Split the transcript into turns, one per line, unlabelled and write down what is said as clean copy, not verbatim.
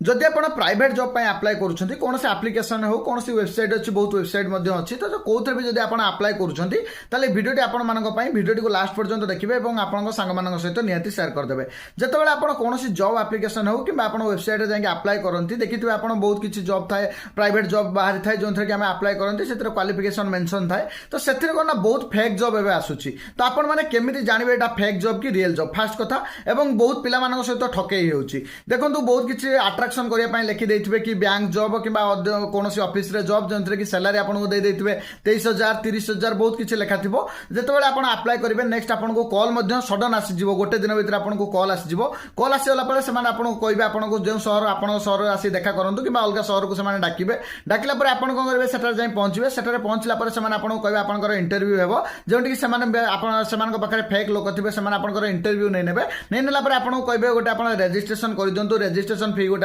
जदि आप private job पे अप्लाई करुँच कौन से आप्लिकेसन हो कौन सी वेबसाइट अच्छी बहुत वेबसाइट अच्छी तो कौन भी जब आप अप्लाई करुँच भिडियोटी आपंपाई भिडियोटी को लास्ट पर्यंत देखिए और आपंक सांग सहित निहाती सेयार करदे जिते आप कौन जॉब आप्लिकेसन हो कि वेबसाइट जाकि अप्लाई करती देखिए आप बहुत किसी जॉब थाए प्राइवेट जॉब बाहरी थाए जो थी आम अप्लाई करते से क्वालिफिकेशन मेंशन थाए तो से कौन बहुत फेक जॉब एवं आसूची तो आपण मैंने केमी जानवे यहाँ फेक जॉब कि रियल जॉब फास्ट कथा एवं बहुत पिला सहित ठकई हो देखो बहुत किसी आट्राक्शन करने लिखि देते कि बैंक जॉब कि कौन ऑफिस जॉब जो कि सैलरी आपको दे 23,000 30,000 बहुत किसी लिखा थी जो आप अप्लाई करेंगे नेक्स्ट आपको कॉल सडन आसीज गोटे दिन भर आपको कॉल आसीज कॉल आसीगला से आपको कहे आपको जो सहर आप सहर आसी देखा करूँ कि अलग सहर को डाकिबे डाकिला आपन कौन करेंगे सेठार जाई पहुंचे सेठार पहुंचला पर सेमाने आपन कहबे आपनकर इंटरव्यू हेबो जोंटी कि सेमाने आपन सेमानक पाखरे फेक लोक थिबे सेमाने आपनकर इंटरव्यू नै नेबे नै नेला पर आपन कहबे गोटे आपन रजिस्ट्रेशन कर दियंतु रजिस्ट्रेशन फी गोटे